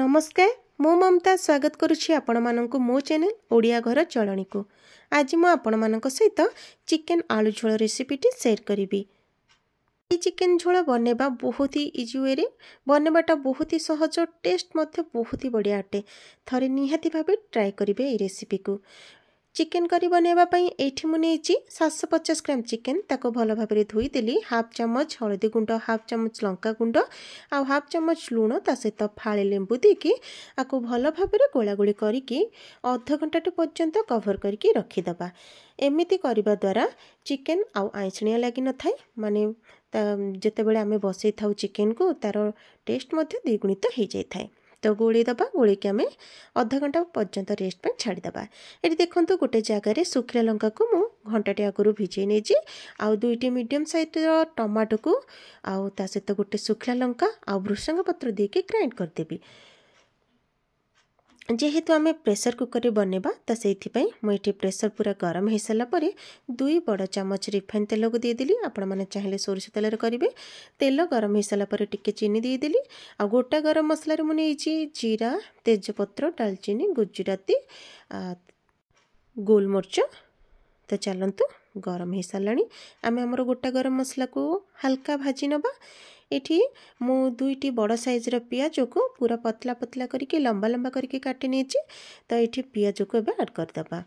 नमस्कार मु ममता स्वागत करुछि आपण माननकु मो चैनल ओडिया घर चलणी को। आज मु आपण मानक सहित चिकेन आलू झोल रेसिपीटी शेयर करी। चिकेन झोल बनेबा बहुत ही इजी वे रे बनेबाटा बहुत ही सहज, टेस्ट मध्य बहुत ही बढ़िया अटे। थरे निहाती भाबे ट्राई करिवे ए रेसिपी को। चिकेन करी बनैबा पई एठी मु नेछि 750 ग्राम चिकेन ताको भलो भाबरे धोई देली। हाफ चम्मच हळदी गुंड, हाफ चम्मच लंका गुंड आ हाफ चम्मच लूण, ता सहित फाळे लेंबू देकी आको भलो भाबरे गोळागोळी करिकी आधा घंटा पर्यंत कवर करके रखिदबा। एमिति करबा द्वारा चिकेन आउ आइसणिया लागि न थाए, माने जेतेबेले आमे बसै थाउ चिकेन को तार टेस्ट मध्य द्विगुणित हो जाय थाए। तो गोली दबा, गोली के आम आधा घंटा पर्यंत रेस्ट पे छाड़ीदबा। ये देखो गोटे जगार सुखिला लंका को मु घंटाटे आगु भिजे नहीं, आउ दुईटी मीडियम साइज टमाटो को आउ ता सहित गोटे सुखिला लंका आउ भृषंग पत्र देके ग्राइंड करदेवी। जेहेतु आम प्रेसर कुकर बनेबा तो से मुझे प्रेसर पूरा गरम हो सारा पर 2 बड़ चामच रिफाइन तेल को देदेली। आपण मैंने चाहिए सोरिष तेल करेंगे। तेल गरम हो सारा पर टिके चीनी देदेली। आ गोटा गरम मसला मुझे जीरा, तेजपत्र, डालचीनी, गुजराती, गोलमर्च। तो चलतु गरम हो सारा आम आमर गोटा गरम मसला को हल्का भाजी नबा। एठी मु 2टी बड़ साइज रा पियाज को पूरा पतला पतला करके लंबा लंबा करके काटी नेछि। तो एठी पियाज को एबे ऐड कर दबा।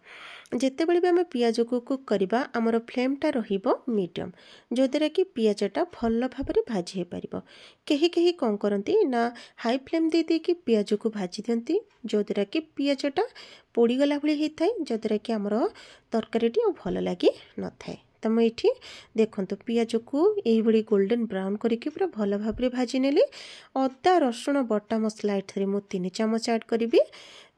जेते बेले भी हम पियाज को कुक करबा हमर फ्लेम टा रहिबो मीडियम, जो द्वारा कि पियाजटा भल भाबरे भाजी हे परिबो। केही केही कोन करंती ना हाई फ्लेम दे दे कि पियाज को भाजी दियंती, जो द्वारा कि पियाजटा पोड़ी गला भली हे थाए, जो द्वारा कि हमर तरकारीटी भल लागि न थाए। तो मुझे देखो पियाज को यही गोल्डन ब्राउन करके पूरा भल भाव भाजी नेली। अदा रसुण बटा मसला एठरे मु 3 चम्मच ऐड करी।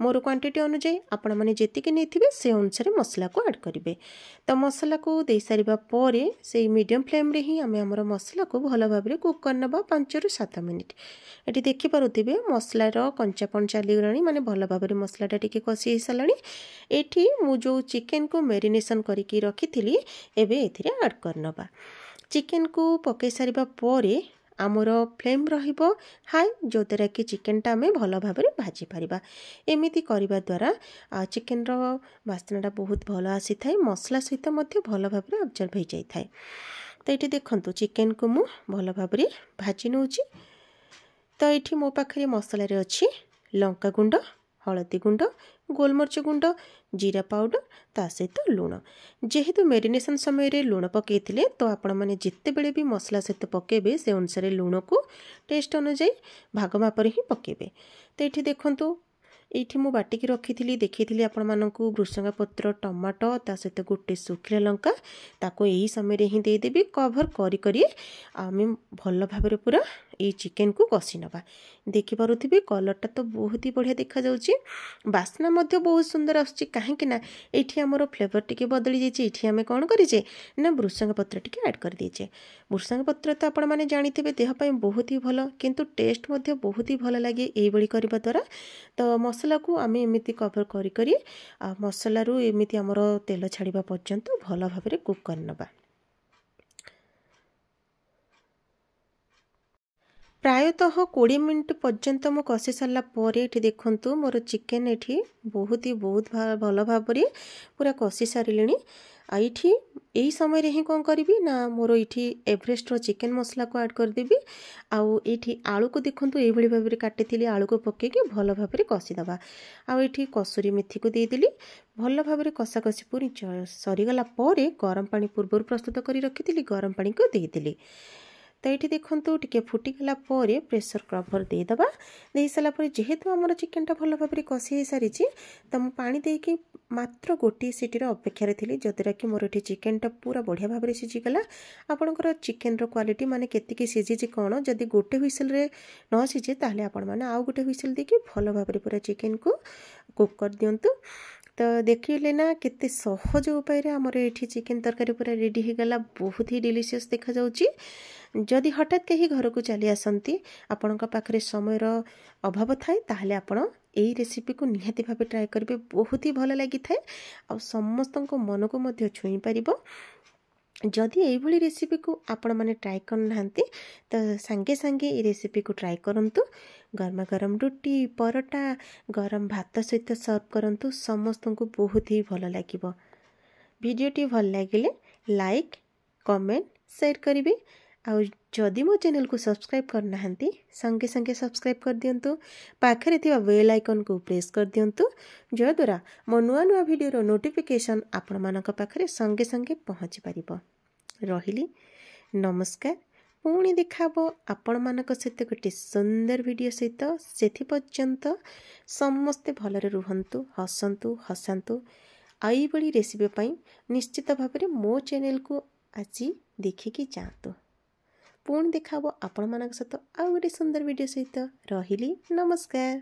मोर क्वांटिटी अनुसार आपण मैंने जीक नहीं से अनुसार मसला को ऐड करेंगे। तो मसला को दे सारा पर से मीडियम फ्लेम रे ही आम आमर मसला को भल भाव कुक करनबा 5 ରୁ 7 मिनिट। ये देखिपे मसलार कंचापन चलीगला, माने भल भाव मसलाटा टी कषि सारा। ये मु जो चिकेन को मेरिनेशन करके रखी एबे एथिरे ऐड करनबा। चिकेन को पकई सारिबा परे आमर फ्लेम रहिबो हाई, जो द्वारा कि चिकेनटा आम भल भाव भाजी पारिबा। एमिति करबा द्वारा चिकेन रो बास्नाटा बहुत भल आसी थाए, मसला सहित मध्य भल भाव ऑब्जर्व हो जाय थाए। तो ये देखंतु चिकेन को मु भल भाव भाजी नउची। तो ये मो पाखरे मसला रे अछि लंका गुंड, हळदी गुंड, गोलमर्च गुंड, जीरा पाउडर, ता सहित लूण। जेहेतु मेरिनेशन समय रे लूण पकईथिले तो आपण माने जिते बेले भी मसला सहित पकेबे से अनुसार लूण को टेस्ट अनुसार भाग मापर ही पकेबे। तो ये देखंतु ये मु बाटिकी रखी देखी आपण मानकु भृषंगा पत्र, टमाटो, ता सहित गोटे सुखिला लंका ताको यही समय रे ही देदेबी। कभर करी करी आम भल भाव पूरा ये चिकेन को कषि नबा। देखि पारुथिबे कलरटा तो बहुत ही बढ़िया देखा जाउची, बास्ना मध्य बहुत सुंदर आछी। काहे कि ना एठी हमरो फ्लेवर टिके बदली जाइछे। एठी हमें कोन करिजे ना भृषंगा पत्र टिके ऐड कर दीचे। भृषंगा पत्र तो आपण माने जानिथिबे देह पय बहुत ही भलो, किंतु टेस्ट मध्य बहुत ही भलो लागे एई बळी करबा द्वारा। तो मसला को आम एमिति कवर करी करी मसला रू एमिति हमरो तेल छाड़ीबा पर्यंत भलो भाबरे कुक करनबा। प्रायतः 20 मिनिट पर्यंत मु कषि सारा पर ये देखु मोर चिकेन ये बहुत भल भाव पूरा कषि सारे। ये यही समय रे ही कौन करी ना मोर ये एवरेस्ट रो चिकेन मसला को ऐड करदेवी। आउ ये आलू को देखूँ ये भाव में काटी आलू को पकईकि भल भाव कषिदबा। आउ ये कसुरी मेथी को देदेली। भल भाव कषा कषि पूरी सरीगला पर गरम पानी पूर्व प्रस्तुत कर रखी गरम पानी को देदेली। तो ये देखो टे फुटीगला प्रेसर कवर देदबा। दे सारापर जेहेतु आमर चिकेनटा भल भाव कषि हो सारी तो मुझे पानी देकी मात्र गोटे सीटर अपेक्षा थी, जद्वारा कि मोर ये चिकेनटा पूरा बढ़िया भाव में सीझीगला। आपणकर चिकेन क्वालिटी माने केतिकी सीझी कौन, जदि गोटे हुइसेल रे न सीझे ताहले आपण माने आउ गोटे हुइसेल देकी भल भाव पूरा चिकेन को कुक कर दियंतु। तो देखिले ना केते सहज उपाय आमर ये चिकेन तरकारी पूरा रेडी हो गला, बहुत ही डिलीशियस देखा जाउची। जदि हठात कहीं घर को चली आसती आपण पाखरे समयर अभाव थाए ताहले आपण एई रेसिपी को निहाती भाव ट्राए करेंगे, बहुत ही भल लगी थाए आ समस्त मन को मध्य छुई पारिबो। जदि यही रेसिपी को आपण मैंने ट्राए करना तो सांगे सांगे ये रेसिपी को ट्राए करंतु। गरमा गरम रुटी परोटा गरम भात सहित सर्व करंतु समस्त को बहुत ही भल लगे। वीडियोटी भल लगे लाइक कमेंट शेयर करेंगे। आउ जदि मो चैनल को सब्सक्राइब करना संगे संगे सब्सक्राइब कर दिंतु पाखरे थिबा बेल आइकन को प्रेस कर दिंतु जद्वारा मो नुआ नुआ वीडियो नोटिफिकेशन आपण मानक पाखरे संगे संगे पहुँची पारिबो। रहिली नमस्कार। पुणी देखाबो आपण मानक सहित गोटे सुंदर वीडियो सहित। सेथि पर्यंत समस्ते भलरे रुहंतु हसंतु हसांतु। आई बड़ी रेसिपी पाई निश्चित भाव में मो चैनल को आसी देखिकी जातु। पुणी देखाबो आपण मानक सहित आउ गोटे सुंदर वीडियो सहित। रहिली नमस्कार।